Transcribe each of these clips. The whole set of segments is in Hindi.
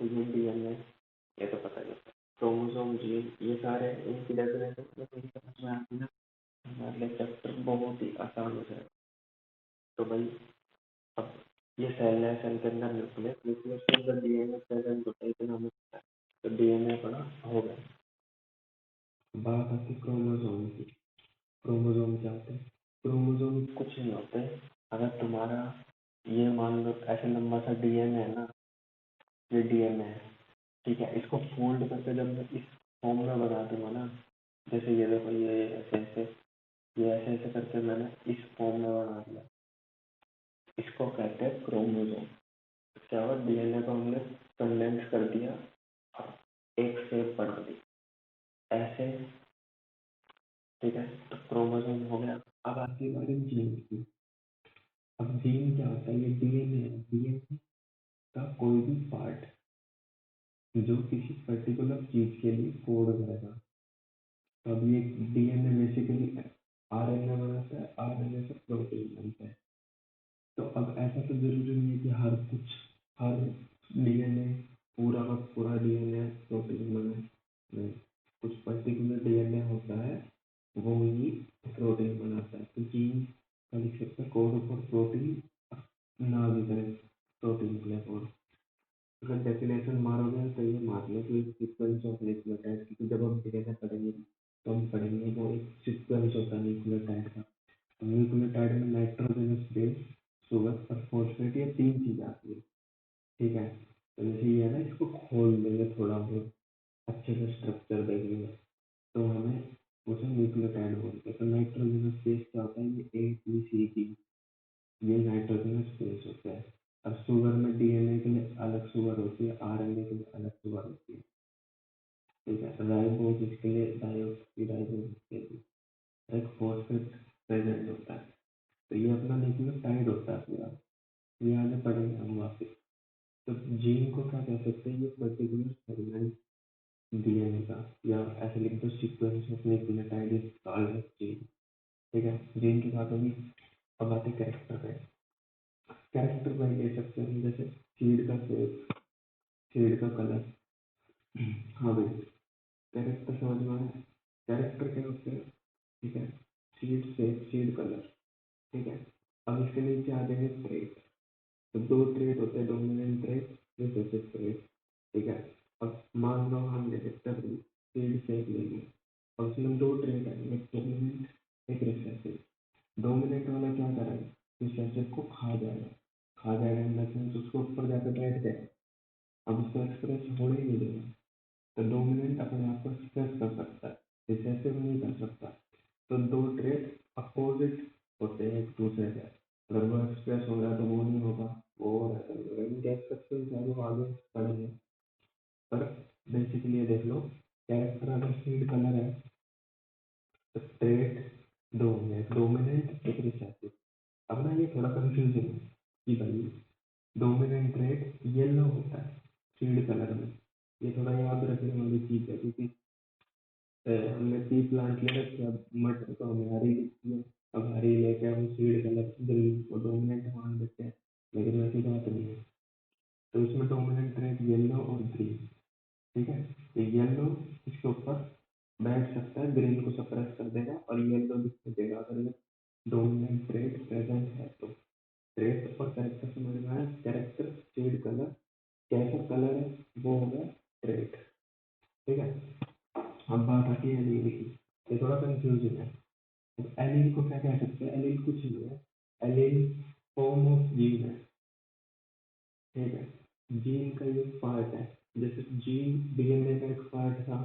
तो ये डीएनए, ये तो पता ही होता है। क्रोमोसोम, जीन, ये सारे इनकी डेफिनेशन मतलब इनकी समझ में आती है ना, हमारे लिए चैप्टर बहुत ही आसान हो जाएगा। तो भाई अब ये सेल है, सेल के अंदर न्यूक्लियस, न्यूक्लियस के अंदर डीएनए प्रेजेंट होता है, इतना हमें पता है। तो डीएनए पढ़ा हो गया। बात आती क्रोमोसोम की। क्रोमोसोम क्या होते हैं? क्रोमोसोम कुछ नहीं होते। अगर तुम्हारा ये मान लो ऐसे लंबा सा डीएनए है ना, ये डीएनए है, ठीक है, इसको फोल्ड करके जब मैं इस फॉर्म में बना दूंगा ना, जैसे ये देखो, ये ऐसे ऐसे, ये ऐसे ऐसे करके मैंने इस फॉर्म में बना दिया, इसको कहते हैं क्रोमोसोम। क्या हुआ, डीएनए को हमने कंडेंस कर दिया और एक शेप बना दी ऐसे, ठीक है, तो क्रोमोसोम हो गया। अब आती बारी जीन की। अब जीन क्या होता है? ये डीएनए है, डीएनए का कोई भी पार्ट जो किसी पर्टिकुलर चीज के लिए कोड करेगा। तो अब ये डीएनए बेसिकली आरएनए बनाता है, आरएनए से प्रोटीन बनता है। तो अब ऐसा तो जरूरी नहीं है कि हर डीएनए, पूरा का पूरा डीएनए प्रोटीन बने। नहीं, कुछ पर्टिकुलर डीएनए होता है, वो ही प्रोटीन बनाता है। तो जीन का लिख सकते हैं कोड फॉर प्रोटीन, ना भी करें प्रोटीन के लिए कोड। अगर डेफिनेशन मारोगे तो ये मान लो कि सीक्वेंस ऑफ न्यूक्लियोटाइड, क्योंकि जब हम डीएनए पढ़ेंगे तो हम पढ़ेंगे वो एक सीक्वेंस होता है न्यूक्लियोटाइड का। न्यूक्लियोटाइड में नाइट्रोजनस बेस, शुगर और फॉस्फेट, ये तीन चीज आती है, ठीक है। तो जैसे ये है ना, इसको खोल देंगे थोड़ा बहुत, अच्छे से स्ट्रक्चर देखेंगे तो हमें उसे न्यूक्लियोटाइड बोलते हैं। तो नाइट्रोजनस बेस क्या होता है? ये ATCG, ये नाइट्रोजनस बेस होता है। और शुगर में डीएनए के लिए अलग शुगर होती है, आरएनए के लिए अलग शुगर होती है, ठीक है। राइबोज इसके लिए डायोक्सीराइबोज के लिए एक फॉस्फेट प्रेजेंट होता है। तो ये अपना न्यूक्लियोटाइड होता है पूरा। ये आगे पढ़ेंगे हम वापस। तो जीन को क्या कह सकते हैं? ये पर्टिकुलर सेगमेंट डीएनए का, या ऐसे लिख दो sequence of nucleotide is called gene, ठीक है। जीन की बात होगी। अब आते कैरेक्टर पे। कैरेक्टर पे ले सकते हैं जैसे सीड का शेप, सीड का कलर। हाँ भाई, कैरेक्टर समझ में आया? कैरेक्टर क्या होते हैं? ठीक है, सीड शेप, सीड कलर, ठीक है। अब इसके नीचे आ जाएंगे ट्रेट। तो दो ट्रेट होते हैं, डोमिनेंट ट्रेट, रिसेसिव ट्रेट, ठीक है। अब मान लो हम ले सकते हैं सीड शेप लेंगे और उसमें दो ट्रेट आएंगे, एक डोमिनेंट, एक रिसेसिव। डोमिनेंट वाला क्या करेगा? रिसेसिव को खा जाएगा, खा जाएगा इन द सेंस उसके ऊपर जाकर बैठ जाएगा। अब उसको एक्सप्रेस होने ही नहीं देगा। तो डोमिनेंट अपने आप को एक्सप्रेस कर सकता है, रिसेसिव नहीं कर सकता। तो दो ट्रेट अपोजिट होते हैं एक दूसरे से। अगर वो एक्सप्रेस हो रहा है तो वो नहीं होगा, वो हो रहा है तो नहीं होगा। इन देख सकते हो चाहे वो आगे पढ़ेंगे। पर बेसिकली ये देख लो, कैरेक्टर अगर सीड कलर है तो ट्रेट दो होंगे, एक डोमिनेंट, एक रिसेसिव। अब ना ये थोड़ा कंफ्यूजिंग है कि भाई डोमिनेंट ट्रेट येलो होता है सीड कलर में। ये थोड़ा याद रखने वाली चीज है, क्योंकि हमने पी प्लांट ले रखी है, मटर तो हमें हरी लिखी है। अब हरी लेके हम सीड कलर ग्रीन को डोमिनेंट मान देते हैं, लेकिन वैसी बात नहीं है। तो इसमें डोमिनेंट ट्रेट येलो और ग्रीन, ठीक है। तो येलो इसके ऊपर बैठ सकता है, ग्रीन को सप्रेस कर देगा और येलो दिखाई देगा अगर ये डोमिनेंट ट्रेट प्रेजेंट है तो। ट्रेट और कैरेक्टर समझ में आया? कैरेक्टर सीड कलर, कैसा कलर है वो हो गया ट्रेट, ठीक है। अब बात आती है एलील की। ये थोड़ा कंफ्यूजिंग है। अब एलील को क्या कह सकते हैं? एलील कुछ नहीं है, एलील फॉर्म ऑफ जीन है, ठीक है। जीन का ये पार्ट है, जैसे जीन डीएनए का एक पार्ट था,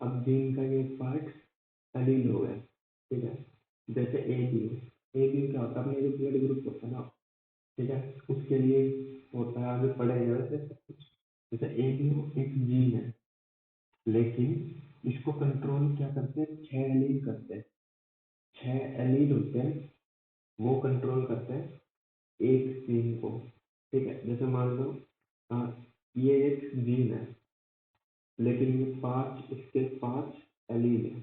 अब जीन का ये पार्ट एलील हो गया, ठीक है। जैसे ए बी, ए बी क्या होता है? अपने जो ब्लड ग्रुप होता है ना, ठीक है, उसके लिए होता है, आगे पढ़ेगा वैसे सब कुछ। जैसे ए बी एक जीन है, लेकिन इसको कंट्रोल क्या करते हैं? 6 एलील करते हैं, 6 एलील होते हैं, वो कंट्रोल करते हैं एक जीन को, ठीक है। जैसे मान लो ये एक जीन है, लेकिन ये पांच, इसके 5 एलील है,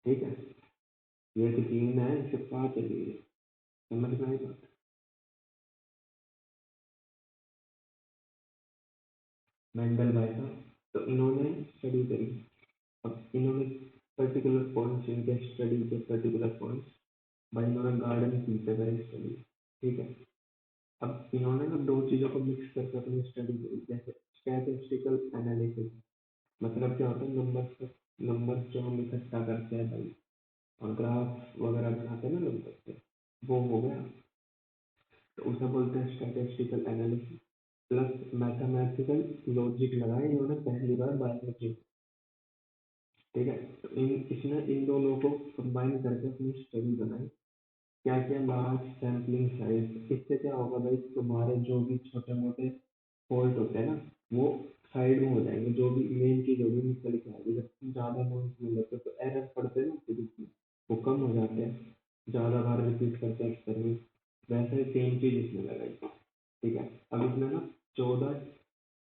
ठीक है। ये एक जीन है, इसके 5 एलील है। समझ में आई बात? मेंडल भाई साहब, तो इन्होंने स्टडी करी। अब इन्होंने पर्टिकुलर पॉइंट्स, इनके स्टडी के पर्टिकुलर पॉइंट्स, भाई इन्होंने गार्डन की तरह स्टडी, ठीक है। अब इन्होंने ना दो चीज़ों को मिक्स करके अपनी स्टडी करी, जैसे स्टैटिस्टिकल एनालिसिस, मतलब क्या होता है, नंबर जो हम इकट्ठा करते हैं भाई और ग्राफ वगैरह बनाते हैं ना नंबर से, वो हो गया, तो उसे बोलते हैं statistical analysis. Plus mathematical logic लगाए इन्होंने पहली बार बायोलॉजी, ठीक है। तो इसने इन दोनों को कंबाइन करके अपनी स्टडी बनाई। क्या क्या, लार्ज सैम्पलिंग साइज, इससे क्या होगा भाई, तुम्हारे जो भी छोटे मोटे फॉल्ट होते हैं ना, वो साइड में हो जाएंगे, जो भी मेन चीज होगी निकल के आएगी। जब तुम ज्यादा नोट्स में लेते हो तो एरर पड़ते हैं ना फिजिक्स में, वो कम हो जाते हैं, ज्यादा बार रिपीट करते हैं एक्सपेरिमेंट। वैसे ही सेम चीज इसमें लगाई, ठीक है। अब इसमें ना 14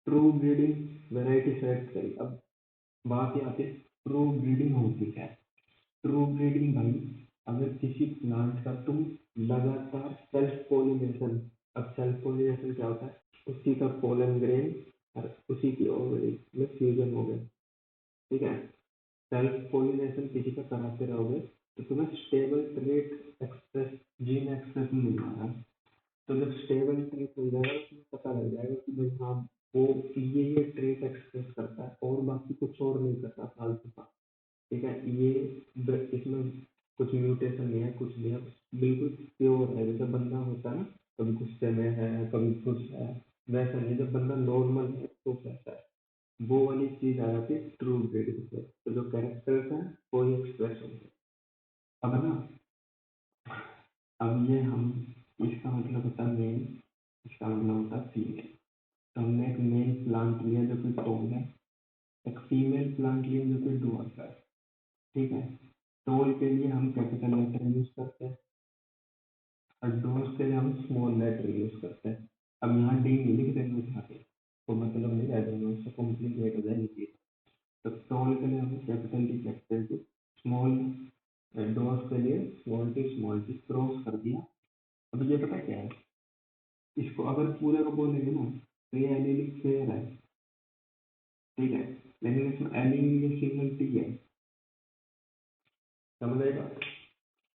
ट्रू ब्रीडिंग वेराइटी सेलेक्ट करी। अब बात ये आती है ट्रू ब्रीडिंग होती क्या है। ट्रू ब्रीडिंग भाई, अगर किसी प्लांट का तुम लगातार सेल्फ पोलिनेशन, अब सेल्फ पोलिनेशन क्या होता है, उसी का पोलन ग्रेन और उसी की ओवरी में फ्यूजन हो गया, ठीक है। सेल्फ पोलिनेशन किसी का कराते रहोगे तो तुम्हें stable trait express, gene express मिल जाएगा। तो जब स्टेबल ट्रेट मिल जाएगा उसमें पता लग जाएगा कि भाई हाँ, वो ये ट्रेट एक्सप्रेस करता है और बाकी कुछ और नहीं करता फालतू का, ठीक है। ये इसमें कुछ म्यूटेशन नहीं है, कुछ नहीं है, बिल्कुल प्योर है। जैसे बंदा होता है ना, कभी गुस्से में है, कभी खुश है, वैसा नहीं। जब बंदा नॉर्मल है तो कैसा है, वो वाली चीज आ जाती है ट्रू ब्रीडिंग से। तो जो कैरेक्टर्स है वो ही एक्सप्रेस होंगे। अब ना, अब ये हम, इसका मतलब होता है मेल, इसका मतलब होता है फीमेल। तो हमने एक मेल प्लांट लिया जो कि टोल है, एक फीमेल प्लांट लिया जो कि डुअर्फ है, ठीक है। टोल के लिए हम कैपिटल लेटर यूज करते हैं और डोज के लिए हम स्मॉल लेटर यूज करते हैं। अब यहाँ डी नहीं लिख देंगे उठा के, तो मतलब नहीं रह जाएगा, उससे कॉम्प्लिकेट हो जाएगी चीज। तो टोल के लिए हम कैपिटल टी स्मॉल, डोज के लिए स्मॉल टी क्रॉस कर दिया। अब ये पता क्या है, इसको अगर पूरे को बोलेंगे ना तो ये एलिलिक पेयर है, ठीक है। लेकिन इसमें एलिलिक सिंगल टी है, समझेगा।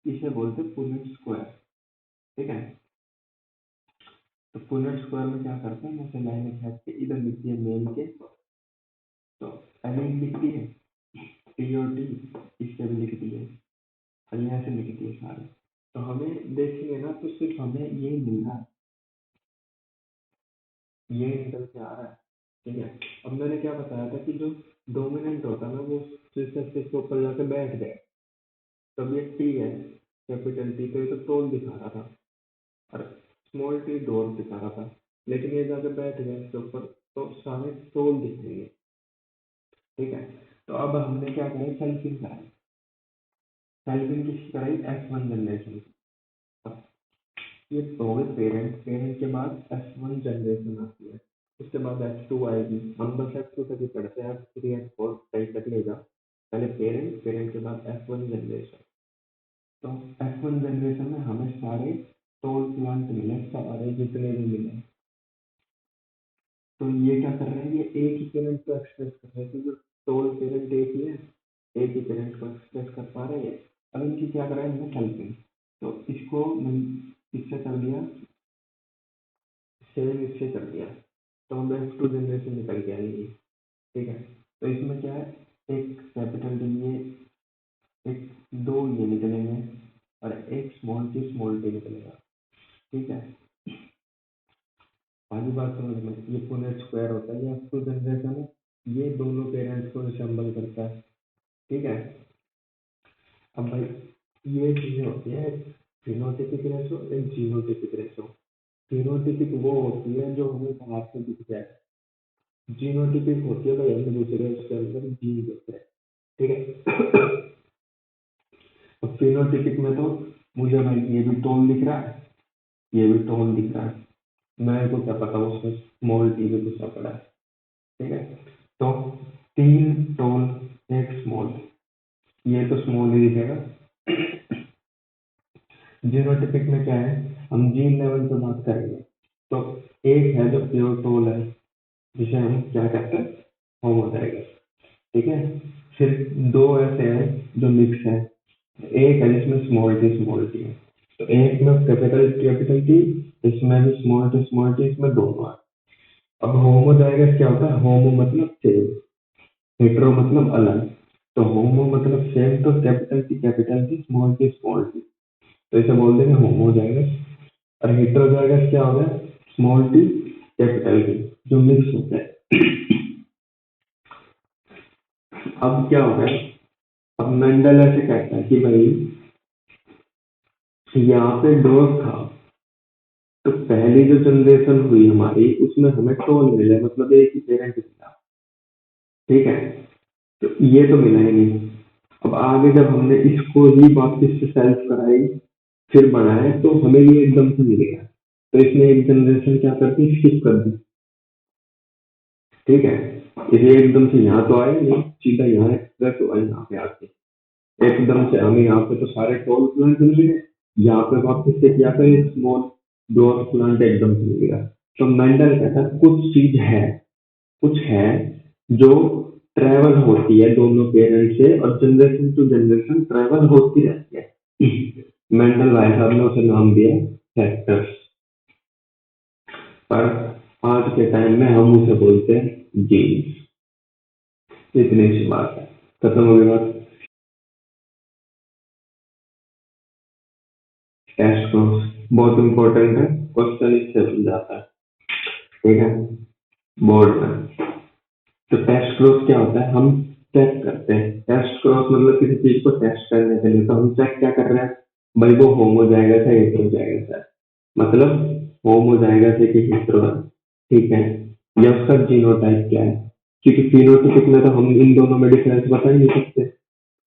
इसे बोलते हैं पुनेट स्क्वायर, ठीक है। तो पुनेट स्क्वायर में क्या करते हैं, जैसे लाइन खींच के इधर लिख दिया मेल के, तो एलिन लिख दिए, टी और टी इसके भी लिख दिए और यहाँ से लिख दिए सारे। तो हमें देखेंगे ना तो सिर्फ हमें ये मिल रहा है, ये निकल के आ रहा है, ठीक है। अब मैंने क्या बताया था कि जो डोमिनेंट होता है ना वो सिर्फ के ऊपर जाके बैठ जाए, तब ये टी है, कैपिटल टी, तो ये तो टोल दिखा रहा था और स्मॉल टी डोर दिखा रहा था, लेकिन ये जाके बैठ गया इसके ऊपर, तो सारे टोल दिखेंगे, ठीक है। तो अब हमने क्या करा, सेल्फिंग कराई। सेल्फिंग किसकी कराई, F1 जनरेशन की। अब ये हो गए पेरेंट, पेरेंट के बाद F1 जनरेशन आती है, उसके बाद F2 आएगी। हम बस F2 तक ही पढ़ते हैं, F3 F4 सही तक ले जाओ। पहले पेरेंट, पेरेंट के बाद F1 जनरेशन। तो F1 जनरेशन में हमें सारे टोल प्लांट मिले, सारे जितने भी मिले। तो ये क्या कर रहे हैं, ये एक ही पेरेंट को एक्सप्रेस कर रहे हैं, क्योंकि टोल पेरेंट एक ही है, एक ही पेरेंट को एक्सप्रेस कर पा रहे हैं। अब इनकी क्या करा है, हमने हेल्पिंग, तो इसको इससे कर दिया, सेम इससे कर दिया, तो हमें F2 जनरेशन निकल के आएगी, ठीक है। तो इसमें क्या है, एक कैपिटल डी, ये एक, दो ये निकलेंगे और एक स्मॉल टी निकलेगा, ठीक है। पहली बात समझ में, ये पुनेट स्क्वायर होता है, ये F2 जनरेशन है, ये दोनों पेरेंट्स को रिसेंबल करता है, ठीक है। अब भाई ये चीजें होती है, फिनोटिपिक रेशो, एक जीनोटिपिक रेशो। फिनोटिपिक वो होती है जो हमें बाहर से दिख जाए, जीनोटिपिक होती है भाई हम दूसरे उसके अंदर जीन देखते हैं, ठीक है। अब फिनोटिपिक में तो मुझे भाई ये भी टोन दिख रहा है, ये भी टोन दिख रहा है, मेरे को क्या पता उसमें स्मॉल टी भी घुसा पड़ा है, ठीक है। तो तीन टोन, एक स्मॉल, ये तो स्मॉल ही दिखेगा। जीनोटिपिक में क्या है, हम जीन लेवल पे बात करेंगे, तो एक है जो प्योर टोल है, जिसे हम क्या कहते हैं, होमोजाइगस। ठीक है। फिर दो ऐसे हैं जो मिक्स है। एक है जिसमें स्मॉल टी है, तो एक में कैपिटल टी, इसमें भी स्मॉल टी, इसमें दोनों है। अब होमोजाइगस क्या होता है? होमो मतलब सेम, हेटेरो मतलब अलग। तो होमो मतलब सेम, तो कैपिटल टी, स्मॉल टी, तो इसे बोल देंगे होमोजाइगस। और हेटेरोजाइगस क्या हो गया? स्मॉल टी, कैपिटल टी, जो मिक्स होता है। अब क्या हो गया? अब मेंडल ऐसे कहता है कि भाई यहाँ पे डॉग था, तो पहली जो जनरेशन हुई हमारी उसमें हमें टोन मिले, मतलब एक ही पेरेंट मिला। ठीक है। तो ये तो मिला ही नहीं। अब आगे जब हमने इसको ही वापस से सेल्फ कराई, फिर बनाए, तो हमें ये एकदम से मिल गया। तो इसने एक जनरेशन क्या कर दी? स्किप कर दी। ठीक है। ये एकदम से यहाँ तो आए नहीं, सीधा यहाँ एक्सप्रेस हुआ यहाँ पे आके। एकदम से हमें यहाँ पे तो सारे टॉल प्लांट मिल गए, यहाँ पे वापस से क्या करें, स्मॉल डॉर्फ प्लांट एकदम से मिल गया। तो मेंडल कहता है कुछ है जो ट्रेवल होती है दोनों पेरेंट से, और जनरेशन टू जनरेशन ट्रेवल होती रहती है। मेंडल भाई साहब ने उसे नाम दिया फैक्टर्स। पर आज के टाइम में हम उसे बोलते हैं जीन्स। इतनी सी बात है, खत्म हो गई बात। टेस्ट कोर्स बहुत इंपॉर्टेंट है, क्वेश्चन इससे बन जाता है। ठीक है। बोर्ड में तो टेस्ट क्रॉस क्या होता है? हम चेक करते हैं। टेस्ट क्रॉस मतलब किसी चीज को टेस्ट करने के लिए, तो हम चेक क्या कर रहे हैं? भाई वो होमोजाइगस है, हेटेरोजाइगस है। मतलब होमोजाइगस है कि हेटेरो है। ठीक है। या उसका जीनोटाइप क्या है, क्योंकि फिनोटाइपिक में तो हम इन दोनों में डिफरेंस बता ही नहीं सकते।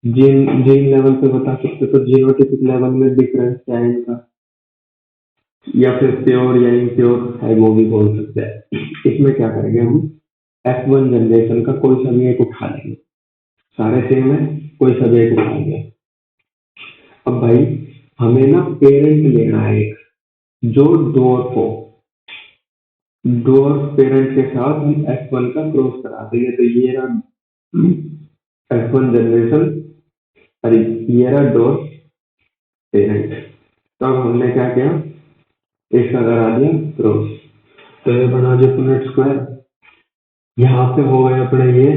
जीन जीन लेवल पे बता सकते, तो जीनोटाइपिक लेवल में डिफरेंस क्या है इनका, या फिर प्योर या इम्प्योर है वो भी बोल सकते हैं। इसमें क्या करेंगे हम? F1 जनरेशन का कोई सा भी एक उठा लेंगे, सारे सेम है, कोई सा भी एक उठा लेंगे। अब भाई हमें ना पेरेंट लेना है एक, जो डॉर्फ हो। डॉर्फ पेरेंट के साथ हम F1 का क्रॉस करा देंगे, तो ये रहा F1 जनरेशन, अरे ये रहा डॉर्फ पेरेंट। तो अब हमने क्या किया? इसका करा दिया क्रॉस, तो ये बना जो पुनेट स्क्वायर, यहाँ पे हो गए अपने ये,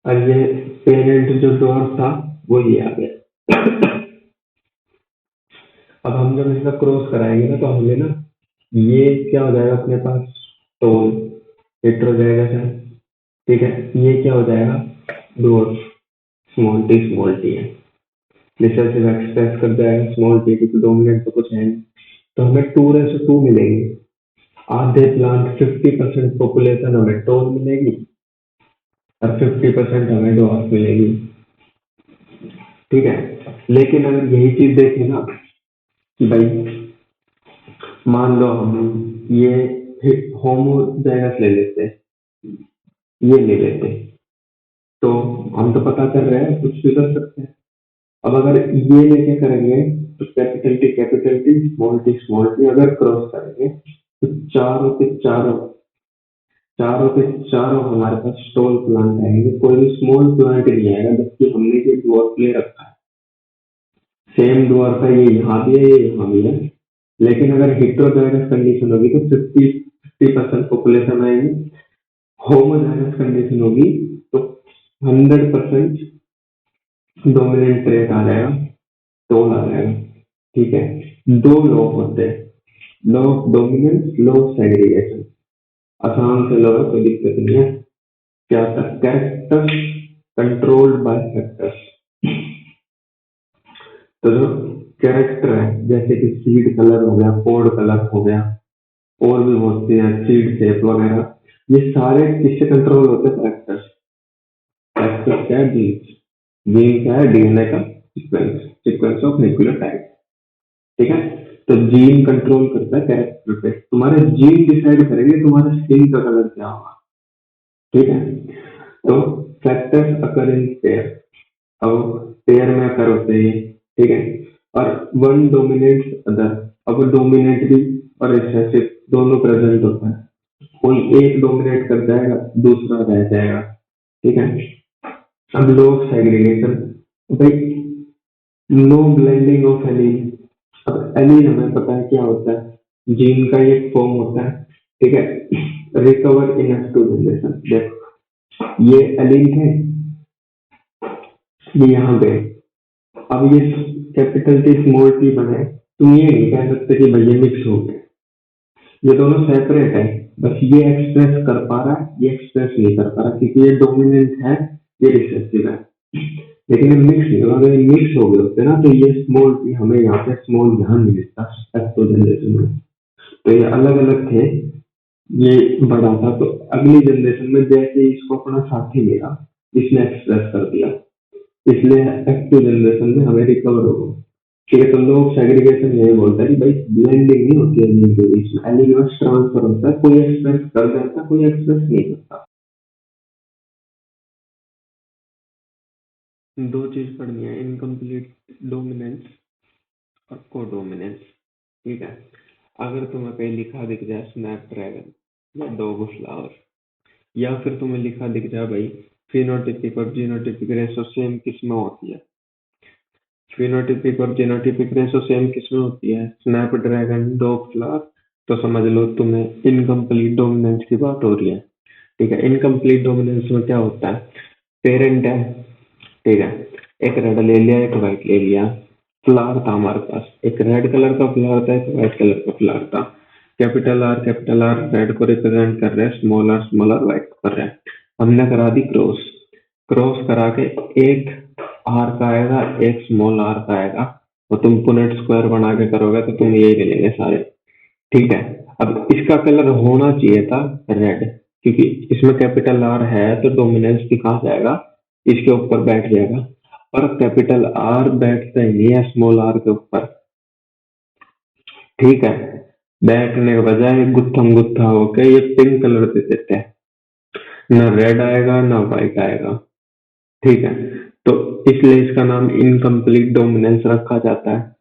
और ये पेरेंट जो डॉर्फ था वो ये आ गया। अब हम जब इसका क्रॉस कराएंगे ना, तो हमें ना ये क्या हो जाएगा अपने पास? टोन, हेटेरोजाइगस है। ठीक है। ये क्या हो जाएगा? डॉर्फ, स्मॉल टी है। जैसे ऐसे एक्सप्रेस कर जाएगा स्मॉल टी की, तो डोमिनेंट तो कुछ है नहीं, तो हमें 2:2 मिलेंगे। आधे प्लांट 50% पॉपुलेशन हमें टोन मिलेगी, और 50% हमें डॉर्फ मिलेगी। ठीक है। लेकिन अगर यही चीज देखें ना कि भाई मान लो हम ये होमोजाइगस ले लेते, ये ले लेते, तो हम तो पता कर रहे हैं, कुछ भी कर सकते हैं। अब अगर ये लेके करेंगे, तो स्मॉल टी अगर क्रॉस करेंगे, तो चारों के चारों हमारे पास स्टॉल प्लांट आएंगे, कोई भी स्मॉल प्लांट नहीं आएगा, जबकि हमने ये डुअर्फ ले रखा है। सेम डुअर्फ है, ये यहाँ भी है, ये यहाँ भी है। लेकिन अगर हेटेरोजाइगस कंडीशन होगी तो 50% पॉपुलेशन आएगी। होमोजाइगस कंडीशन होगी तो 100% डोमिनेंट ट्रेट आ जाएगा, टोन आ जाएगा। ठीक है। दो लॉ होते हैं, law of dominance, law of segregation. आसान से लॉ है, कोई दिक्कत नहीं है। क्या था? Characters controlled by factors. तो जो कैरेक्टर है, जैसे कि सीड कलर हो गया, पोड कलर हो गया, और भी बहुत सी हैं, सीड शेप वगैरह, ये सारे किससे कंट्रोल होते हैं? फैक्टर्स। फैक्टर्स क्या है? जीन क्या है? डीएनए का सीक्वेंस ऑफ न्यूक्लियोटाइड। ठीक है। तो जीन कंट्रोल करता है कैरेक्टर पे, तुम्हारे जीन डिसाइड करेंगे तुम्हारे स्किन का कलर क्या होगा। ठीक है। तो फैक्टर्स अकर इन पेयर, अब पेयर में अकर होते हैं ये। ठीक है। और वन डोमिनेट्स अदर, अब डोमिनेट भी और रिसेसिव दोनों प्रेजेंट होता है। कोई एक डोमिनेट कर जाएगा, दूसरा रह जाएगा। ठीक है। अब लो सेग्रीगेशन, भाई नो ब्लेंडिंग ऑफ एलीन। अब एलीन हमें पता है क्या होता है, जीन का एक फॉर्म होता है। ठीक है। रिकवर इन F2 जनरेशन। देखो ये एलीन थे, ये यहाँ पे, अब ये कैपिटल टी स्मॉल टी बने, तुम ये नहीं कह सकते कि भैया मिक्स हो गए। ये दोनों सेपरेट है, बस ये एक्सप्रेस कर पा रहा है, ये एक्सप्रेस नहीं कर पा रहा, क्योंकि ये डोमिनेंट है, ये रिसेसिव है। लेकिन ये मिक्स नहीं हुआ। अगर ये मिक्स हो गए होते ना, तो ये स्मॉल टी हमें यहाँ पे स्मॉल यहाँ नहीं दिखता F2 जनरेशन में। तो ये अलग अलग थे, ये बड़ा था, तो अगली जनरेशन में जैसे ही इसको अपना साथी मिला, इसने एक्सप्रेस कर दिया, इसलिए F2 जनरेशन में हमें रिकवर हो गया। ठीक है। तो लोग सेग्रीगेशन यही बोलता है कि भाई ब्लेंडिंग नहीं होती है एलिमेंट के बीच में, एलिमेंट ट्रांसफर होता है, कोई एक्सप्रेस कर जाता है, कोई एक्सप्रेस नहीं करता। दो चीज पढ़नी है, इनकम्प्लीट डोमिनेंस और कोडोमिनेंस। ठीक है। अगर तुम्हें कहीं लिखा दिख जाए स्नैपड्रैगन या डॉग फ्लावर, या फिर तुम्हें लिखा दिख जाए भाई फिनोटिपिक और जीनोटिपिक रेशो सेम किसमें होती है, फिनोटिपिक और जीनोटिपिक रेशो सेम किसमें होती है, स्नैपड्रैगन, डॉग फ्लावर, तो समझ लो तुम्हें इनकम्प्लीट डोमिनेंस की बात हो रही है। ठीक है। इनकम्प्लीट डोमिनेंस में क्या होता है, पेरेंट है, ठीक है, एक रेड ले लिया, एक व्हाइट ले लिया, फ्लावर था हमारे पास, एक रेड कलर का फ्लावर था, एक व्हाइट कलर का फ्लावर था। कैपिटल आर रेड को रिप्रेजेंट कर रहे हैं, स्मॉल आर व्हाइट को कर रहे हैं। हमने करा दी क्रॉस, क्रॉस करा के एक आर का आएगा, एक स्मॉल आर का आएगा, और तुम पुनेट स्क्वायर बना के करोगे तो तुम्हें यही मिलेंगे सारे। ठीक है। अब इसका कलर होना चाहिए था रेड, क्योंकि इसमें कैपिटल आर है, तो डोमिनेंस भी कहाँ जाएगा, इसके ऊपर बैठ जाएगा। पर कैपिटल आर बैठता ही नहीं है स्मॉल आर के ऊपर। ठीक है। बैठने के बजाय गुत्थम गुत्था होकर ये पिंक कलर दे देते हैं, ना रेड आएगा ना व्हाइट आएगा। ठीक है। तो इसलिए इसका नाम इनकम्प्लीट डोमिनेंस रखा जाता है,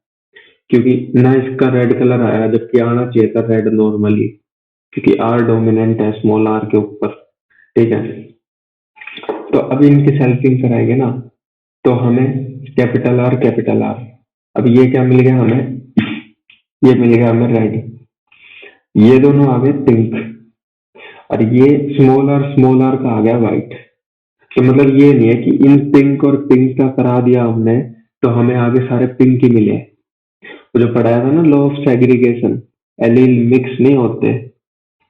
क्योंकि ना इसका रेड कलर आया, जबकि आना चाहिए था रेड नॉर्मली, क्योंकि आर डोमिनेंट है स्मॉल आर के ऊपर। ठीक है। तो अब इनकी सेल्फिंग कराएंगे ना, तो हमें कैपिटल आर, अब ये क्या मिल गया हमें, ये मिल गया हमें रेड, ये दोनों आ गए पिंक, और ये स्मॉल आर का आ गया व्हाइट। तो मतलब ये नहीं है कि इन पिंक और पिंक का करा दिया हमने तो हमें आगे सारे पिंक ही मिले। तो जो पढ़ाया था ना law of segregation, allele mix नहीं होते,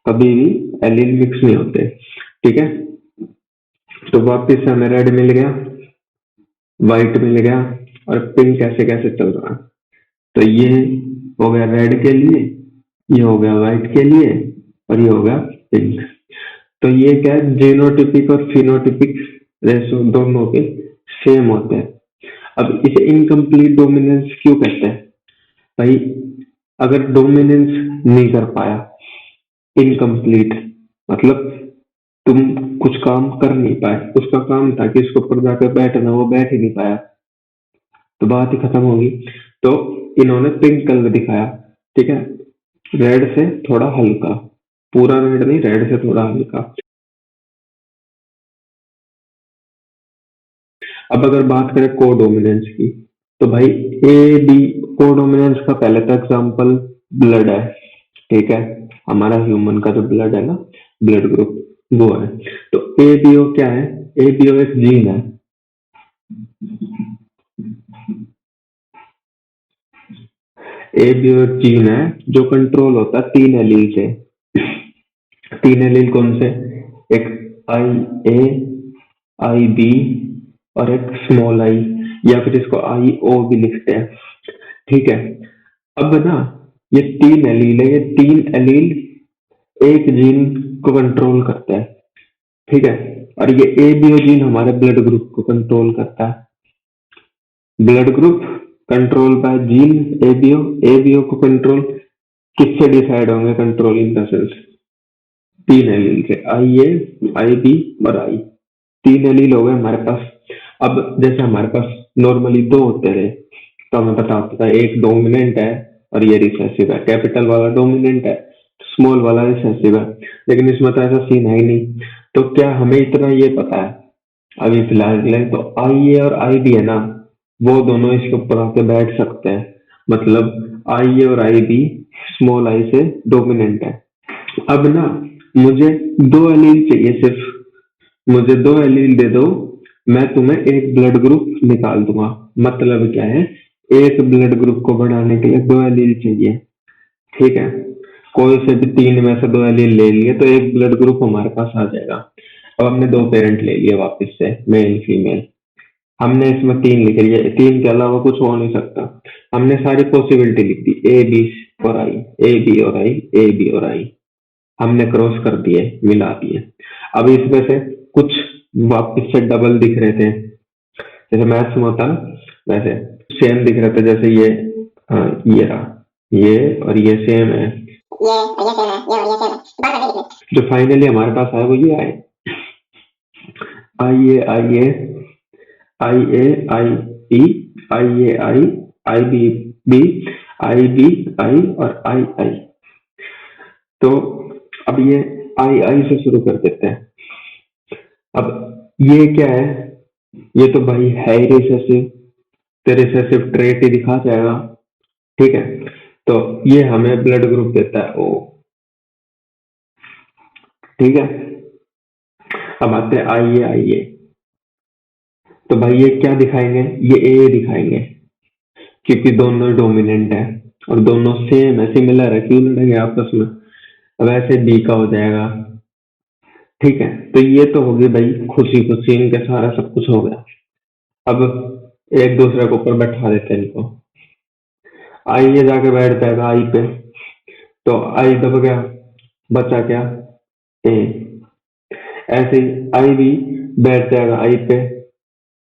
कभी भी एलील मिक्स नहीं होते। ठीक है। तो वापस से हमें रेड मिल गया, व्हाइट मिल गया, और पिंक कैसे कैसे चल रहा है। तो ये हो गया रेड के लिए, ये हो गया व्हाइट के लिए, और ये हो गया पिंक। तो ये क्या है, जीनोटिपिक और फिनोटिपिक रेशो दोनों के सेम होते हैं। अब इसे इनकम्प्लीट डोमिनेंस क्यों कहते हैं भाई, अगर डोमिनेंस नहीं कर पाया, इनकम्प्लीट मतलब तुम कुछ काम कर नहीं पाए, उसका काम था कि इसके ऊपर जाकर बैठना, वो बैठ ही नहीं पाया, तो बात ही खत्म होगी। तो इन्होंने पिंक कलर दिखाया। ठीक है। रेड से थोड़ा हल्का, पूरा रेड नहीं, रेड से थोड़ा हल्का। अब अगर बात करें कोडोमिनेंस की, तो भाई ए बी, कोडोमिनेंस का पहले तो एग्जांपल ब्लड है। ठीक है। हमारा ह्यूमन का जो ब्लड है ना, ब्लड ग्रुप, वो है। तो ए बी ओ क्या है, ए बी ओ एक जीन है। ए बी ओ एक जीन है जो कंट्रोल होता है तीन एलील से। तीन एलील कौन से, एक आई ए, आई बी, और एक स्मॉल आई, या फिर इसको आई ओ भी लिखते हैं। ठीक है। अब ना ये तीन एलील है, ये तीन एलील एक जीन को कंट्रोल करता है। ठीक है। और ये ए बी ओ जीन हमारे ब्लड ग्रुप को कंट्रोल करता है। Blood group control by gene ABO, ABO को कंट्रोल किससे डिसाइड होंगे, कंट्रोलिंग द सेल्स, तीन एलील से, आई ए, आई बी और आई, तीन एलील हो गए हमारे पास। अब जैसे हमारे पास नॉर्मली दो होते रहे, तो हमें पता होता था एक डोमिनेंट है और ये रिसेसिव है, कैपिटल वाला डोमिनेंट है, स्मॉल वाला रिसेसिव है, लेकिन इसमें तो ऐसा सीन है ही नहीं। तो क्या हमें इतना ये पता है अभी फिलहाल के लिए, तो आई ए और आई बी है ना, वो दोनों इसके ऊपर आके बैठ सकते हैं। मतलब आई ए और आई बी स्मॉल आई से डोमिनेंट है। अब ना मुझे दो एलील चाहिए सिर्फ, मुझे दो एलील दे दो, मैं तुम्हें एक ब्लड ग्रुप निकाल दूंगा। मतलब क्या है, एक ब्लड ग्रुप को बढ़ाने के लिए दो एलील चाहिए, ठीक है। कोई से भी तीन में से दो एलील ले लिए तो एक ब्लड ग्रुप हमारे पास आ जाएगा। अब हमने दो पेरेंट ले लिए वापस से, मेल फीमेल। हमने इसमें तीन लिख लिया, तीन के अलावा कुछ हो नहीं सकता। हमने सारी पॉसिबिलिटी लिख दी, ए बी और आई, ए बी और आई, ए बी और आई। हमने क्रॉस कर दिए, मिला दिए। अब इसमें से कुछ वापस से डबल दिख रहे थे, जैसे मैथ्स में होता ना वैसे सेम दिख रहा था। जैसे ये, हाँ ये रहा, ये और ये सेम है, जो फाइनली हमारे पास आया वो ये आए, I A I A, I A I E, I A I, I B B, I B I और आई आई। तो अब ये आई आई से शुरू कर देते हैं। अब ये क्या है, ये तो भाई है ही रिसेसिव, तो रिसेसिव ट्रेट ही दिखा जाएगा, ठीक है। तो ये हमें ब्लड ग्रुप देता है ओ, ठीक है। अब आते हैं आइए आइए, तो भाई ये क्या दिखाएंगे, ये ए दिखाएंगे, क्योंकि दोनों डोमिनेंट है और दोनों सेम है, सिमिलर है, क्यों लड़ेंगे आपस में। अब ऐसे बी का हो जाएगा, ठीक है। तो ये तो होगी भाई खुशी खुशी, इनके सारा सब कुछ हो गया। अब एक दूसरे के ऊपर बैठा देते हैं इनको। आई ये जाके बैठ जाएगा आई पे, तो आई दब गया, बचा क्या, ए। ऐसे ही आई भी बैठ जाएगा आई पे,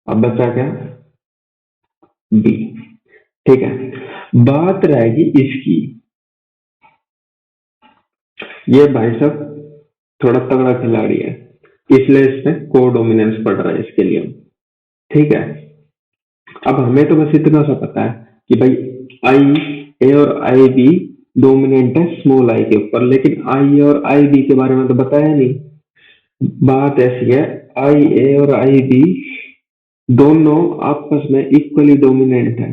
अब बचा क्या, बी, ठीक है। बात रहेगी इसकी, ये भाई साहब थोड़ा तगड़ा खिलाड़ी है, इसलिए इसमें को डोमिनेंस पड़ रहा है इसके लिए, ठीक है। अब हमें तो बस इतना सा पता है कि भाई आई ए और आई बी डोमिनेंट है स्मॉल आई के ऊपर, लेकिन आई ए और आई बी के बारे में तो बताया नहीं। बात ऐसी है, आई ए और आई बी दोनों आपस में इक्वली डोमिनेंट है,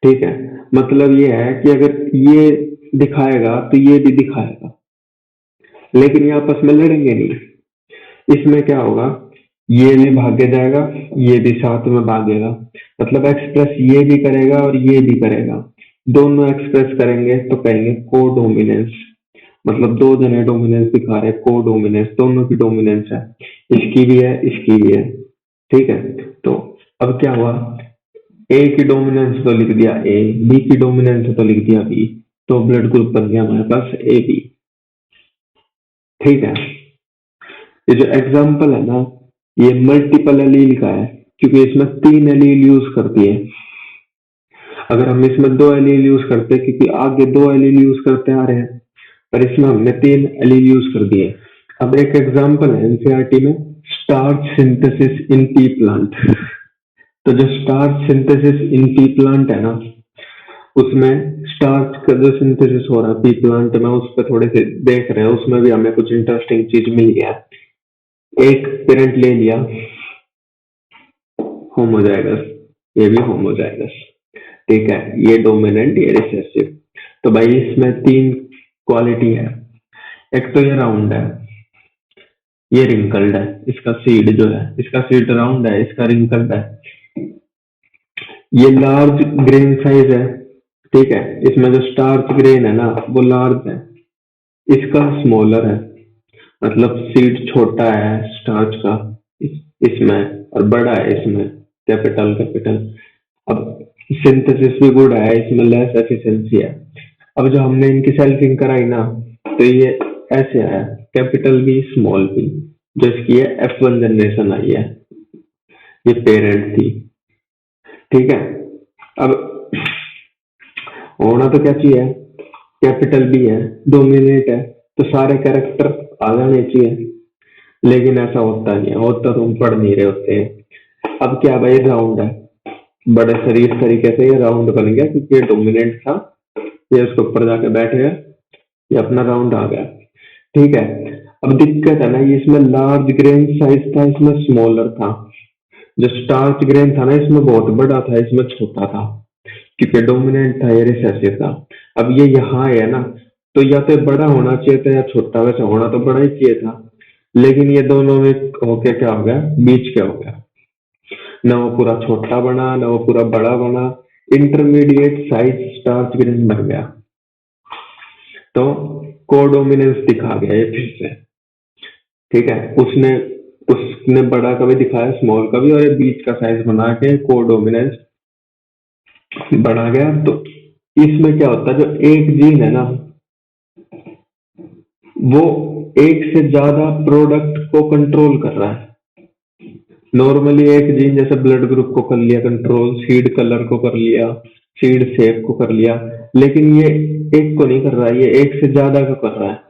ठीक है। मतलब ये है कि अगर ये दिखाएगा तो ये भी दिखाएगा, लेकिन ये आपस में लड़ेंगे नहीं। इसमें क्या होगा, ये भी भागे जाएगा, ये भी साथ में भागेगा, मतलब एक्सप्रेस ये भी करेगा और ये भी करेगा। दोनों एक्सप्रेस करेंगे तो कहेंगे को डोमिनेंस, मतलब दो जने डोमिनेंस दिखा रहे, को डोमिनेंस, दोनों की डोमिनेंस है, इसकी भी है इसकी भी है, ठीक है। तो अब क्या हुआ, ए की डोमिनेंस तो लिख दिया ए, बी की डोमिनेंस तो लिख दिया बी, तो ब्लड ग्रुप बन गया हमारे पास ए बी, ठीक है। ये जो एग्जाम्पल है ना, ये मल्टीपल एलील का है, क्योंकि इसमें तीन एलील यूज करती है। अगर हम इसमें दो एलील यूज करते, क्योंकि आगे दो एलील यूज करते आ रहे हैं, पर इसमें हमने तीन एलील यूज कर दिए। अब एक एग्जाम्पल है एनसीईआरटी में, starch synthesis in P plant. तो जो starch synthesis in P plant है ना, उसमें स्टार्च का जो सिंथेसिस हो रहा है पी प्लांट में, उस पर थोड़े से देख रहे हैं, उसमें भी हमें कुछ इंटरेस्टिंग चीज मिल गया। एक पेरेंट ले लिया, होमोजाइगस, ये भी होमोजाइगस, ठीक है। ये डोमिनेंट, ये रिसेसिव। तो भाई इसमें तीन क्वालिटी है, एक तो ये राउंड है, ये रिंकल्ड है, इसका सीड जो है, इसका सीड राउंड है, इसका रिंकल्ड है। ये लार्ज ग्रेन साइज है, ठीक है। इसमें जो स्टार्च ग्रेन है ना वो लार्ज है, इसका स्मॉलर है, मतलब सीड छोटा है स्टार्च का इसमें, और बड़ा है इसमें, कैपिटल कैपिटल। अब सिंथेसिस भी गुड है, इसमें लेस एफिशिएंसी है। अब जो हमने इनकी सेल्फिंग कराई ना, तो ये ऐसे आया, कैपिटल बी स्मॉल बी, जो इसकी है F1 जनरेशन आई है, ये पेरेंट थी, ठीक है। अब होना तो क्या चाहिए, कैपिटल बी है, डोमिनेट है, तो सारे कैरेक्टर आ जाने चाहिए, लेकिन ऐसा होता नहीं है, होता तो हम पढ़ नहीं रहे होते हैं। अब क्या भाई, राउंड है, बड़े शरीर तरीके से ये राउंड बन गया, क्योंकि ये डोमिनेंट था, ये उसके ऊपर जाके बैठ गया, ये अपना राउंड आ गया। ठीक है, अब दिक्कत है ना, ये इसमें लार्ज ग्रेन साइज था, इसमें स्मॉलर था। जो स्टार्च ग्रेन था ना, इसमें बहुत बड़ा था, इसमें छोटा था, क्योंकि डोमिनेंट था, ये रिसेसिव था। अब ये यहाँ है ना, तो या तो बड़ा होना चाहिए था या छोटा, वैसे होना तो बड़ा ही चाहिए था, लेकिन ये दोनों में होके क्या हो गया, बीच क्या हो गया, ना वो पूरा छोटा बना ना वो पूरा बड़ा बना, इंटरमीडिएट साइज स्टार्च ग्रेन बन गया। तो कोडोमिनेंस दिखा गया ये फिर से। ठीक है, उसने उसने बड़ा का भी दिखाया, स्मॉल का भी, और ये बीच का साइज बना के कोडोमिनेंस बढ़ा गया। तो इसमें क्या होता है, जो एक जीन है ना, वो एक से ज्यादा प्रोडक्ट को कंट्रोल कर रहा है। नॉर्मली एक जीन जैसे ब्लड ग्रुप को कर लिया कंट्रोल, सीड कलर को कर लिया, सीड शेप को कर लिया, लेकिन ये एक को नहीं कर रहा है, ये एक से ज्यादा को कर रहा है।